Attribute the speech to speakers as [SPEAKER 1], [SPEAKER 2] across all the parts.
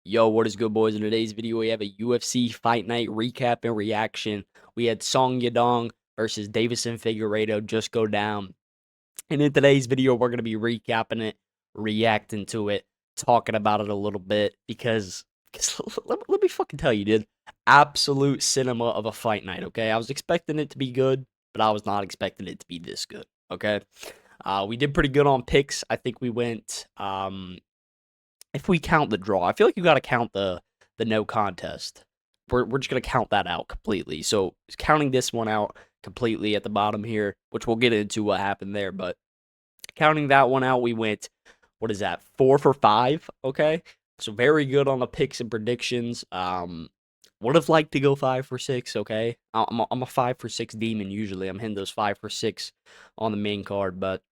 [SPEAKER 1] Yo, what is good, boys? In today's video, we have a UFC Fight Night recap and reaction. We had Song Yadong versus Davison Figueiredo just go down. And in today's video, we're going to be recapping it, reacting to it, talking about it a little bit because let me fucking tell you, dude. Absolute cinema of a fight night, okay? I was expecting it to be good, but I was not expecting it to be this good, okay? We did pretty good on picks. I think we went if we count the draw, I feel like you got to count the no contest. We're just gonna count that out completely. So counting this one out completely at the bottom here, which we'll get into what happened there, but counting that one out, we went, what is that, 4 for 5? Okay, so very good on the picks and predictions. Would have liked to go 5 for 6. Okay, I'm a 5 for 6 demon usually. I'm hitting those 5 for 6 on the main card, but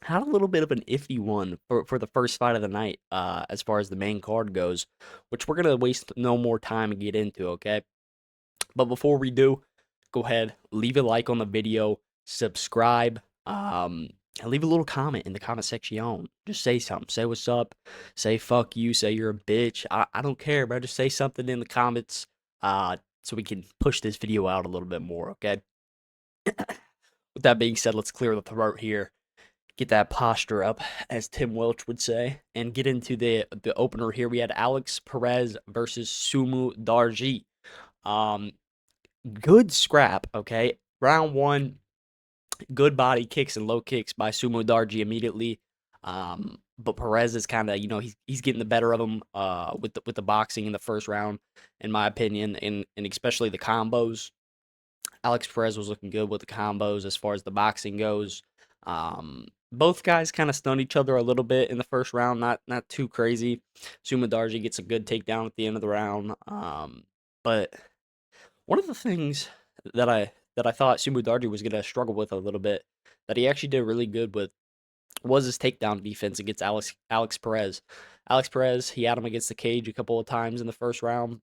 [SPEAKER 1] had a little bit of an iffy one for the first fight of the night, as far as the main card goes, which we're gonna waste no more time and get into, okay? But before we do, go ahead, leave a like on the video, subscribe, and leave a little comment in the comment section. Just say something. Say what's up. Say fuck you. Say you're a bitch. I don't care, bro. Just say something in the comments, so we can push this video out a little bit more, okay? With that being said, let's clear the throat here, get that posture up, as Tim Welch would say, and get into the opener here. We had Alex Perez versus Sumu Darji. Um, Good scrap, okay. Round one, good body kicks and low kicks by Sumu Darji immediately. But Perez is kind of, he's getting the better of him with the boxing in the first round, in my opinion, and especially the combos. Alex Perez was looking good with the combos as far as the boxing goes. Both guys kind of stunned each other a little bit in the first round, not too crazy. Sumadarji gets a good takedown at the end of the round. But one of the things that I thought Sumadarji was gonna struggle with a little bit, that he actually did really good with, was his takedown defense against Alex Perez. Alex Perez, he had him against the cage a couple of times in the first round.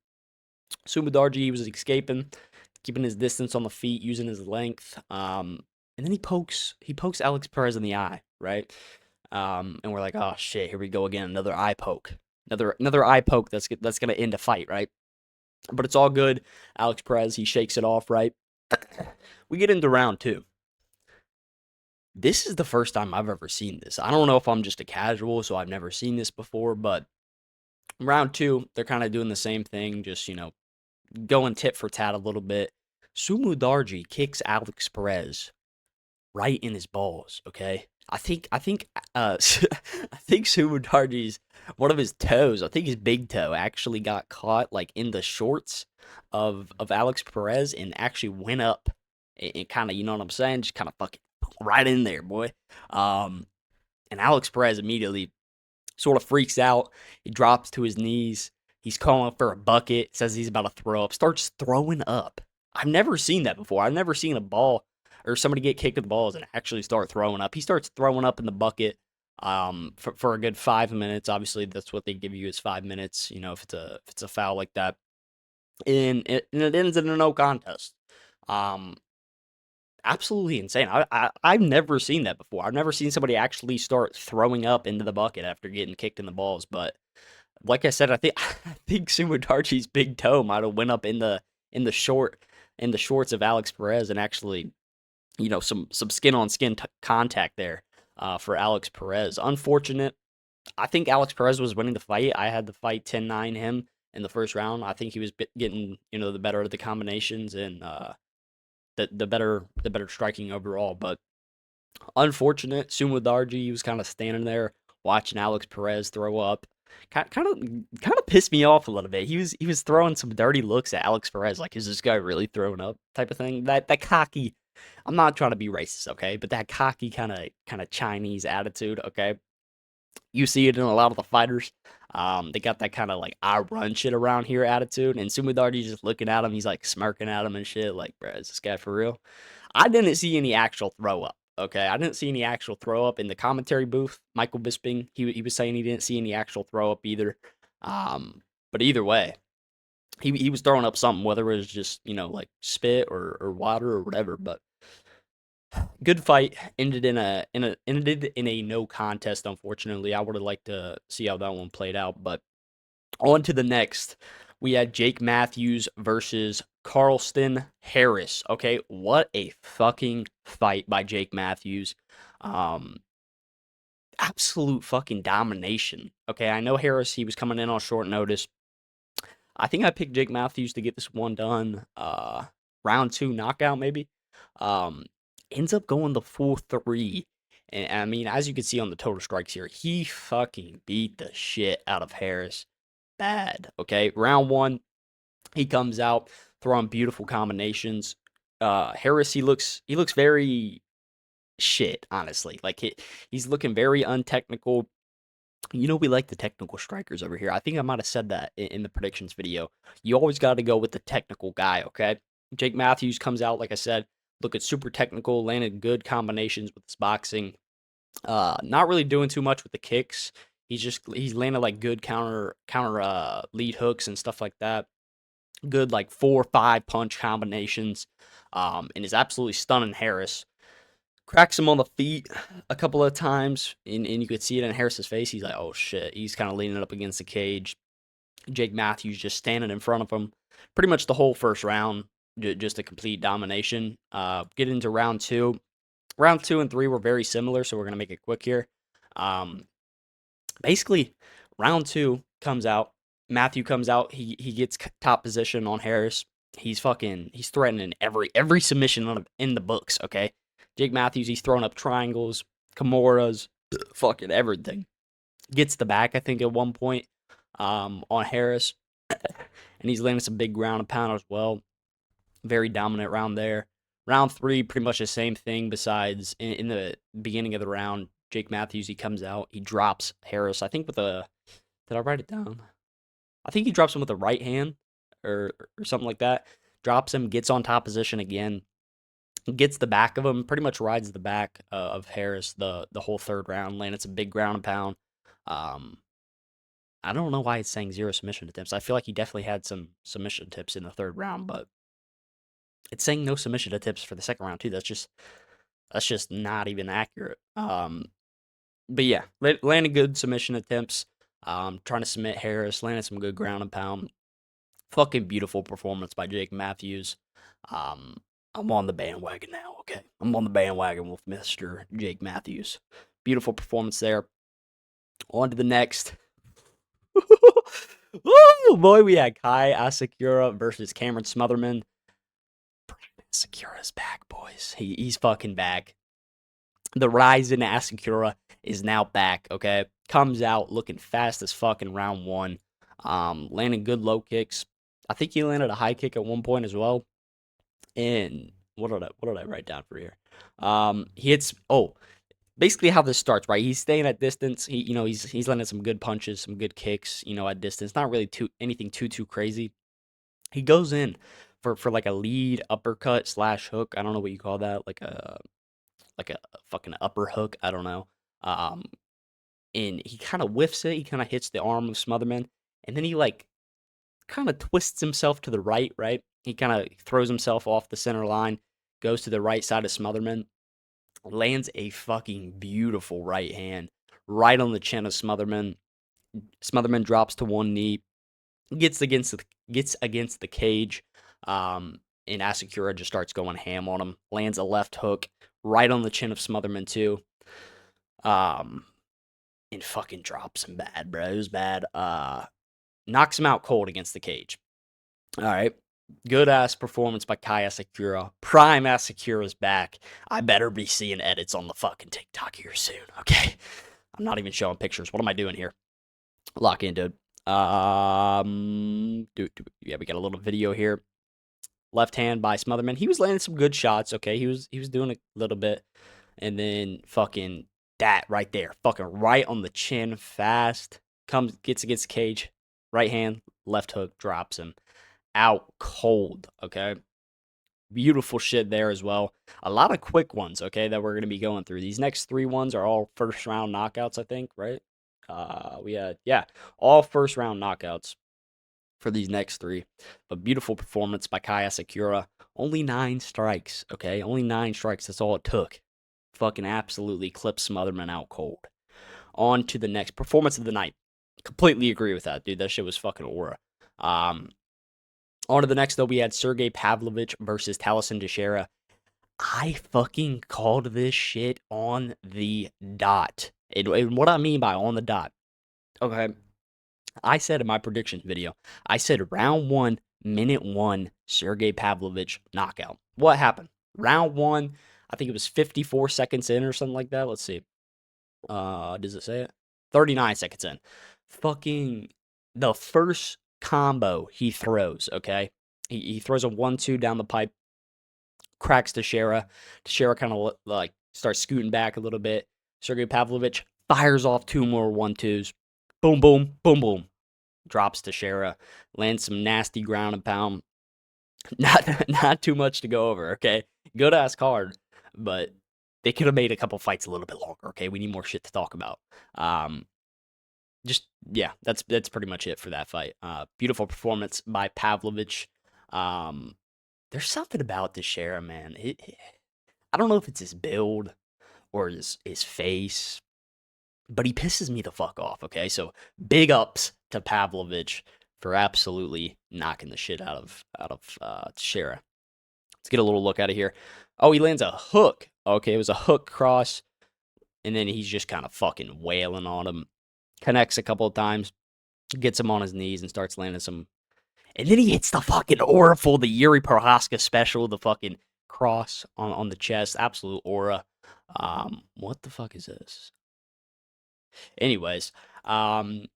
[SPEAKER 1] Sumadarji was escaping, keeping his distance on the feet, using his length. And then he pokes Alex Perez in the eye, right? And we're like, oh shit, here we go again, another eye poke, another eye poke that's gonna end a fight, right? But it's all good. Alex Perez, he shakes it off, right? We get into round two. This is the first time I've ever seen this. I don't know if I'm just a casual, so I've never seen this before, but round two, they're kind of doing the same thing, just going tit for tat a little bit. Sumu Darji kicks Alex Perez right in his balls. Okay, I think I think Sumu Darji's one of his toes. I think his big toe actually got caught like in the shorts of Alex Perez and actually went up and kind of, you know what I'm saying, just kind of fucking right in there, boy. Um, and Alex Perez immediately sort of freaks out. He drops to his knees. He's calling for a bucket, says he's about to throw up, starts throwing up. I've never seen that before. I've never seen a ball or somebody get kicked with balls and actually start throwing up. He starts throwing up in the bucket for a good 5 minutes. Obviously, that's what they give you is 5 minutes, if it's a foul like that. And it ends in a no contest. Um, Absolutely insane. I've never seen that before. I've never seen somebody actually start throwing up into the bucket after getting kicked in the balls. But like I said, I think I think Sumodarchi's big toe might have went up in the short in the shorts of Alex Perez and actually, some skin on skin contact there, for Alex Perez. Unfortunate. I think Alex Perez was winning the fight. I had the fight 10-9 him in the first round. I think he was getting, the better of the combinations and the better striking overall. But unfortunate, Sumo Darji was kind of standing there watching Alex Perez throw up. Kind of pissed me off a little bit. He was throwing some dirty looks at Alex Perez, like, is this guy really throwing up type of thing. That cocky. I'm not trying to be racist, okay, but that cocky kind of Chinese attitude, okay. You see it in a lot of the fighters. They got that kind of like I run shit around here attitude, and Sumidardi's just looking at him. He's like smirking at him and shit. Like, bro, is this guy for real? I didn't see any actual throw up. Okay, I didn't see any actual throw up in the commentary booth. Michael Bisping, he was saying he didn't see any actual throw up either. But either way, he was throwing up something, whether it was just like spit or water or whatever. But good fight, ended in a no contest. Unfortunately, I would have liked to see how that one played out, but On to the next. We had Jake Matthews versus Carlston Harris. Okay, what a fucking fight by Jake Matthews. Um, Absolute fucking domination. Okay, I know Harris, he was coming in on short notice. I think I picked Jake Matthews to get this one done. Round two knockout, maybe. Um, Ends up going the full three. And I mean, as you can see on the total strikes here, he fucking beat the shit out of Harris. Bad. Okay. Round one, he comes out throwing beautiful combinations. Harris, he looks very shit, honestly. Like he's looking very untechnical. You know, we like the technical strikers over here. I think I might have said that in the predictions video. You always got to go with the technical guy, okay? Jake Matthews comes out, like I said, looking super technical, landed good combinations with his boxing. Not really doing too much with the kicks. He's landed like good counter lead hooks and stuff like that. Good like 4 or 5 punch combinations. And is absolutely stunning Harris. Cracks him on the feet a couple of times, and you could see it in Harris's face. He's like, oh shit. He's kind of leaning up against the cage. Jake Matthews just standing in front of him pretty much the whole first round, just a complete domination. Get into round two. Round two and three were very similar, so we're going to make it quick here. Um, Basically, round two comes out. Matthew comes out. He gets top position on Harris. He's threatening every submission in the books. Okay, Jake Matthews, he's throwing up triangles, Kimuras, fucking everything. Gets the back, I think, at one point, on Harris, and he's landing some big ground and pound as well. Very dominant round there. Round three, pretty much the same thing. Besides, in the beginning of the round, Jake Matthews, he comes out, he drops Harris. I think with a, did I write it down? I think he drops him with the right hand or something like that. Drops him, gets on top position again, gets the back of him, pretty much rides the back of Harris the whole third round, landed some big ground and pound. Um, I don't know why it's saying zero submission attempts. I feel like he definitely had some submission attempts in the third round, but it's saying no submission attempts for the second round too. That's just not even accurate. But yeah, landing good submission attempts. Trying to submit Harris, landed some good ground and pound. Fucking beautiful performance by Jake Matthews. Um, I'm on the bandwagon now. Okay, I'm on the bandwagon with Mister Jake Matthews. Beautiful performance there. On to the next. Oh boy, we had Kai Asakura versus Cameron Smotherman. Asakura's back, boys. He's fucking back. The rise in Asakura is now back, okay? Comes out looking fast as fuck in round one. Landing good low kicks. I think he landed a high kick at one point as well. And what did I write down for here? He hits basically how this starts, right? He's staying at distance. He's landing some good punches, some good kicks, at distance. Not really anything too crazy. He goes in for like a lead uppercut slash hook. I don't know what you call that, like a fucking upper hook. I don't know. Um, and he kind of whiffs it. He kind of hits the arm of Smotherman, and then he like kind of twists himself to the right. Right. He kind of throws himself off the center line, goes to the right side of Smotherman, lands a fucking beautiful right hand right on the chin of Smotherman. Smotherman drops to one knee, gets against the cage, and Asakura just starts going ham on him. Lands a left hook right on the chin of Smotherman too. Um, and fucking drops him bad, bro. It was bad. Knocks him out cold against the cage. All right. Good ass performance by Kai Asakura. Prime Asakura's back. I better be seeing edits on the fucking TikTok here soon. Okay. I'm not even showing pictures. What am I doing here? Lock in, dude. Yeah, we got a little video here. Left hand by Smotherman. He was landing some good shots. Okay, he was doing a little bit, and then fucking that right there, fucking right on the chin, fast gets against the cage, right hand, left hook, drops him out cold. Okay, beautiful shit there as well. A lot of quick ones. Okay, that we're gonna be going through. These next three ones are all first round knockouts. I think, right? We had all first round knockouts for these next three. But beautiful performance by Kai Asakura. Only 9 strikes, okay? Only 9 strikes. That's all it took. Fucking absolutely clipped Smotherman out cold. On to the next performance of the night. Completely agree with that, dude. That shit was fucking aura. Um, On to the next, though, we had Sergey Pavlovich versus Taliesin Teixeira. I fucking called this shit on the dot. And what I mean by on the dot, okay, I said in my predictions video, I said round one, minute one, Sergey Pavlovich knockout. What happened? Round one, I think it was 54 seconds in or something like that. Let's see. Does it say it? 39 seconds in. Fucking the first combo he throws, okay? He throws a 1-2 down the pipe, cracks Teixeira. Teixeira kind of like starts scooting back a little bit. Sergey Pavlovich fires off two more 1-2s. Boom, boom, boom, boom. Drops Teixeira, lands some nasty ground and pound. Not too much to go over, okay? Good ass card, but they could have made a couple fights a little bit longer, okay? We need more shit to talk about. Um, just yeah, that's pretty much it for that fight. Beautiful performance by Pavlovich. Um, there's something about Teixeira, man. I don't know if it's his build or his face, but he pisses me the fuck off. Okay, so big ups to Pavlovich for absolutely knocking the shit out of Teixeira. Let's get a little look out of here. Oh, he lands a hook. Okay, it was a hook cross, and then he's just kind of fucking wailing on him. Connects a couple of times, gets him on his knees, and starts landing some. And then he hits the fucking aura, the Yuri Prohaska special, the fucking cross on the chest. Absolute aura. What the fuck is this? Anyways, um,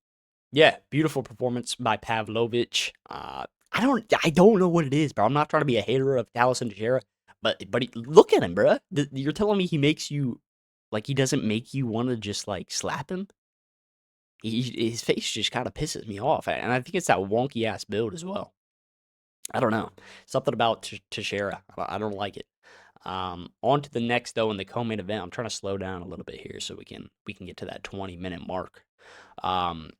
[SPEAKER 1] yeah, beautiful performance by Pavlovich. I don't know what it is, bro. I'm not trying to be a hater of Taliesin Teixeira, look at him, bro. You're telling me he makes you like he doesn't make you want to just like slap him? His face just kind of pisses me off, and I think it's that wonky ass build as well. I don't know, something about Teixeira. I don't like it. On to the next though in the co-main event. I'm trying to slow down a little bit here so we can get to that 20-minute mark. Um,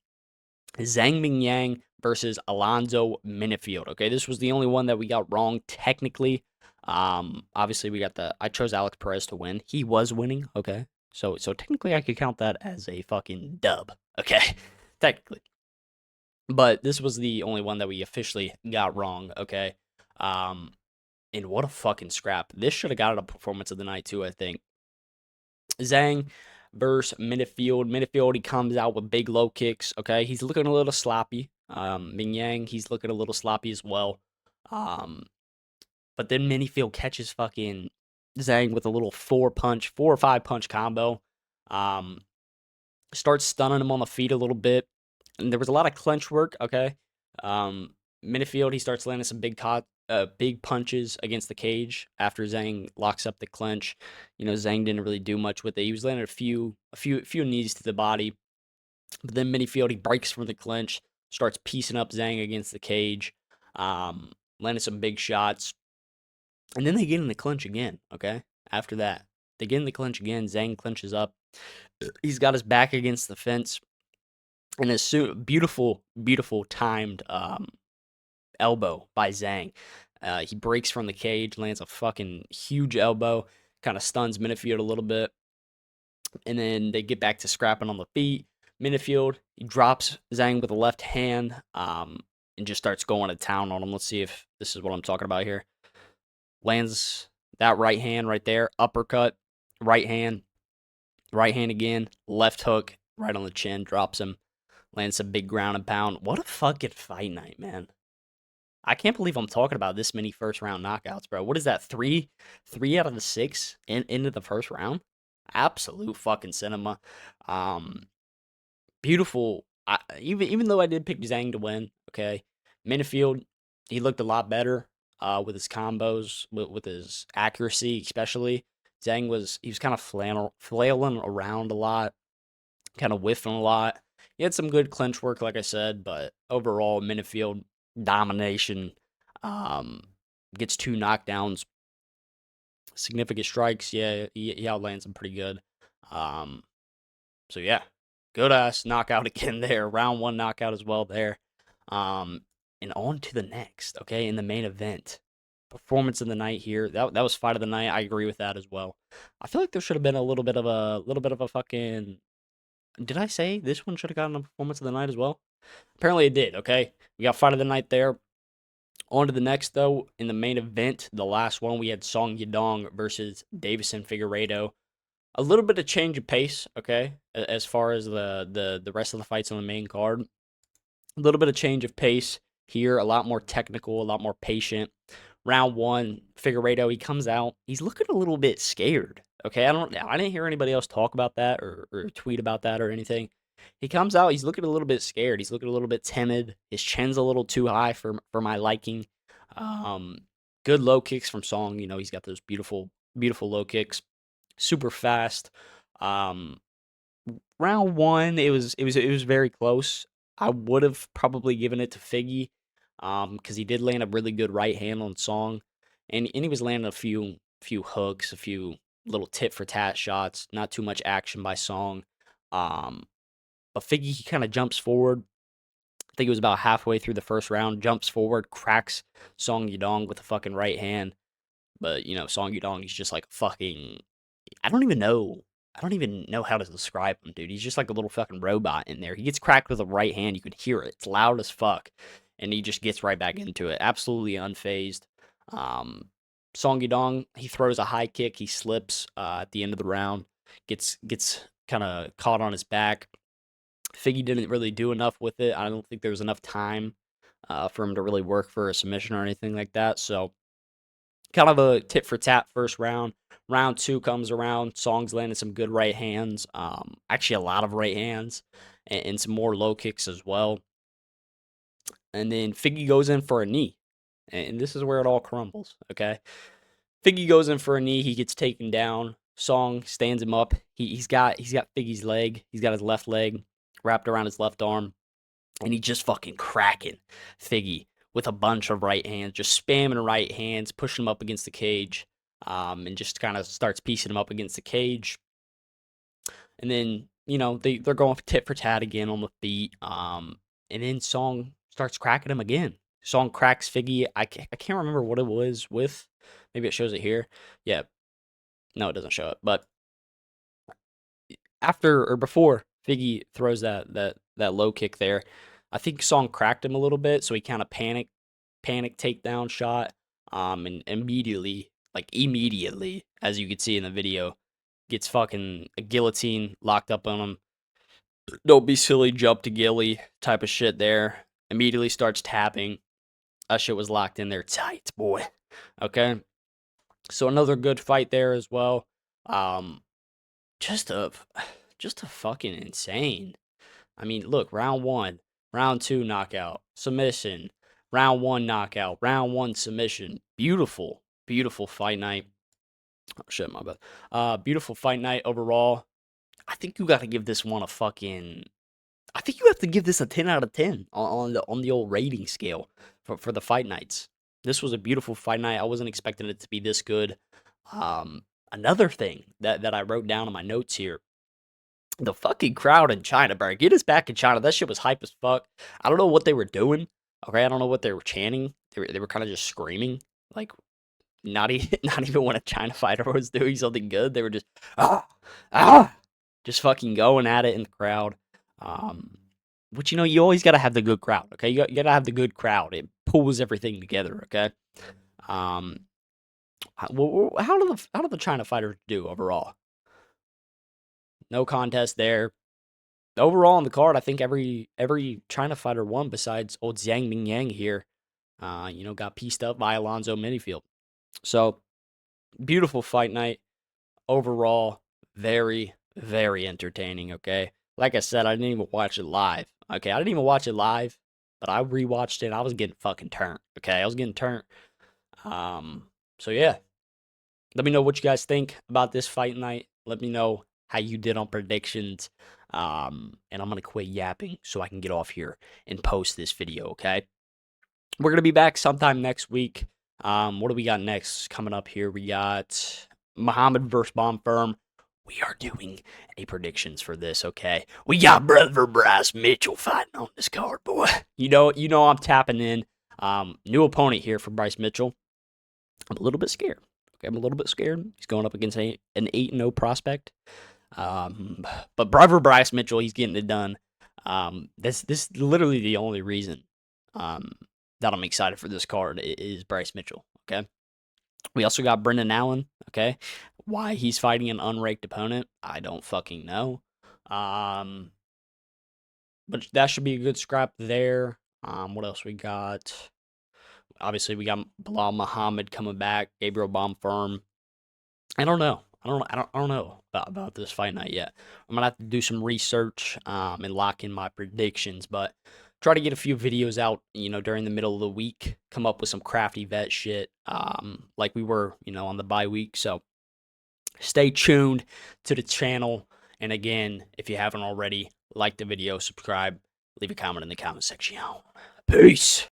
[SPEAKER 1] Zhang Mingyang versus Alonzo Minifield. Okay, this was the only one that we got wrong technically. Obviously I chose Alex Perez to win. He was winning. Okay, so technically I could count that as a fucking dub. Okay, technically, but this was the only one that we officially got wrong. Okay, um, and what a fucking scrap. This should have got a performance of the night too. I think Zhang versus Minifield. Minifield, he comes out with big low kicks. Okay, he's looking a little sloppy. Ming Yang, he's looking a little sloppy as well. Um, but then Minifield catches fucking Zhang with a little 4 or 5 punch combo. Um, Starts stunning him on the feet a little bit, and there was a lot of clinch work. Okay, um, Minifield, he starts landing some big punches against the cage after Zhang locks up the clinch. You know, Zhang didn't really do much with it. He was landing a few knees to the body, but then Minifield, he breaks from the clinch, starts piecing up Zhang against the cage, landing some big shots, and then they get in the clinch again. Okay, after that, they get in the clinch again. Zhang clinches up. He's got his back against the fence, and a beautiful timed elbow by Zhang. He breaks from the cage, lands a fucking huge elbow, kind of stuns Minifield a little bit, and then they get back to scrapping on the feet. Minifield, he drops Zhang with the left hand, and just starts going to town on him. Let's see if this is what I'm talking about here. Lands that right hand right there, uppercut, right hand again, left hook, right on the chin, drops him, lands a big ground and pound. What a fucking fight night, man. I can't believe I'm talking about this many first round knockouts, bro. What is that? Three out of the six into the first round. Absolute fucking cinema. Um, Beautiful. Even though I did pick Zhang to win, okay, Minifield, he looked a lot better. With his combos, with his accuracy, especially. He was kind of flailing around a lot, kind of whiffing a lot. He had some good clinch work, like I said, but overall, Minifield domination. Um, Gets 2 knockdowns, significant strikes. Yeah, he outlands them pretty good. Um, so yeah, good ass knockout again there. Round one knockout as well there. Um, and on to the next. Okay, in the main event, performance of the night here. That was fight of the night. I agree with that as well. I feel like there should have been a little bit of a fucking Did I say this one should have gotten a performance of the night as well? Apparently it did, okay? We got fight of the night there. On to the next, though. In the main event, the last one, we had Song Yadong versus Davison Figueiredo. A little bit of change of pace, okay, as far as the rest of the fights on the main card. A little bit of change of pace here, a lot more technical, a lot more patient. Round one, Figueiredo, he comes out. He's looking a little bit scared. Okay, I didn't hear anybody else talk about that or tweet about that or anything. He comes out, he's looking a little bit scared. He's looking a little bit timid. His chin's a little too high for my liking. Um, Good low kicks from Song. You know, he's got those beautiful low kicks. Super fast. Um, Round one, it was very close. I would have probably given it to Figgy, because he did land a really good right hand on Song, and he was landing a few hooks, a few little tit for tat shots. Not too much action by Song. Um, but Figgy, he kind of jumps forward. I think it was about halfway through the first round. Jumps forward, cracks Song Yadong with a fucking right hand. But you know, Song Yadong, he's just like fucking. I don't even know. I don't even know how to describe him, dude. He's just like a little fucking robot in there. He gets cracked with a right hand. You could hear it. It's loud as fuck. And he just gets right back into it. Absolutely unfazed. Um, Song Yadong, he throws a high kick. He slips at the end of the round. Gets kind of caught on his back. Figgy didn't really do enough with it. I don't think there was enough time for him to really work for a submission or anything like that. So kind of a tit for tat first round. Round two comes around. Song's landed some good right hands. Actually, a lot of right hands and some more low kicks as well. And then Figgy goes in for a knee. And this is where it all crumbles, okay? Figgy goes in for a knee. He gets taken down. Song stands him up. He's got Figgy's leg. He's got his left leg wrapped around his left arm. And he just fucking cracking Figgy with a bunch of right hands, just spamming right hands, pushing him up against the cage, and just kind of starts piecing him up against the cage. And then, you know, they're going tit for tat again on the feet. And then Song starts cracking him again. Song cracks Figgy. I can't remember what it was with. Maybe it shows it here. Yeah. No, it doesn't show it. But after or before Figgy throws that low kick there, I think Song cracked him a little bit, so he kind of panic takedown shot, and immediately, as you could see in the video, gets fucking a guillotine locked up on him. Don't be silly, jump to gilly type of shit there. Immediately starts tapping. That shit was locked in there tight, boy. Okay, so another good fight there as well. Um, just a just a fucking insane. I mean, look, round one, round two knockout, submission, round one knockout, round one submission. Beautiful fight night. Oh shit, my bad. Beautiful fight night overall. I think you got to give this one a fucking. I think you have to give this a 10 out of 10 on the old rating scale for the fight nights. This was a beautiful fight night. I wasn't expecting it to be this good. Another thing that I wrote down in my notes here, the fucking crowd in China, bro. Get us back in China. That shit was hype as fuck. I don't know what they were doing. Okay, I don't know what they were chanting. They were kind of just screaming, like not even when a China fighter was doing something good. They were just ah ah, just fucking going at it in the crowd. Um, which you always gotta have the good crowd. Okay, you gotta have the good crowd. It pulls everything together. Okay. Um, how do the China fighters do overall? No contest there. Overall on the card, I think every China fighter won besides old Zhang Mingyang here. Got pieced up by Alonzo Minifield. So beautiful fight night overall. Very very entertaining. Okay, like I said, I didn't even watch it live. Okay, I didn't even watch it live, but I rewatched it. And I was getting fucking turned. Okay, I was getting turned. So yeah, let me know what you guys think about this fight night. Let me know how you did on predictions. And I'm gonna quit yapping so I can get off here and post this video, okay? We're gonna be back sometime next week. What do we got next coming up here? We got Muhammad versus Bomb Firm. We are doing a predictions for this, okay? We got brother Bryce Mitchell fighting on this card, boy. You know I'm tapping in. New opponent here for Bryce Mitchell. I'm a little bit scared. Okay, I'm a little bit scared. He's going up against an 8-0 prospect. Um, but brother Bryce Mitchell, he's getting it done. This is literally the only reason um, that I'm excited for this card is Bryce Mitchell. Okay. We also got Brendan Allen. Okay. Why he's fighting an unranked opponent, I don't fucking know. Um, but that should be a good scrap there. What else we got? Obviously, we got Bilal Muhammad coming back. Gabriel Baumfirm. I don't know. I don't know about this fight night yet. I'm gonna have to do some research and lock in my predictions, but try to get a few videos out, during the middle of the week. Come up with some crafty vet shit, like we were, on the bye week. So stay tuned to the channel. And again, if you haven't already, like the video, subscribe, leave a comment in the comment section. Peace.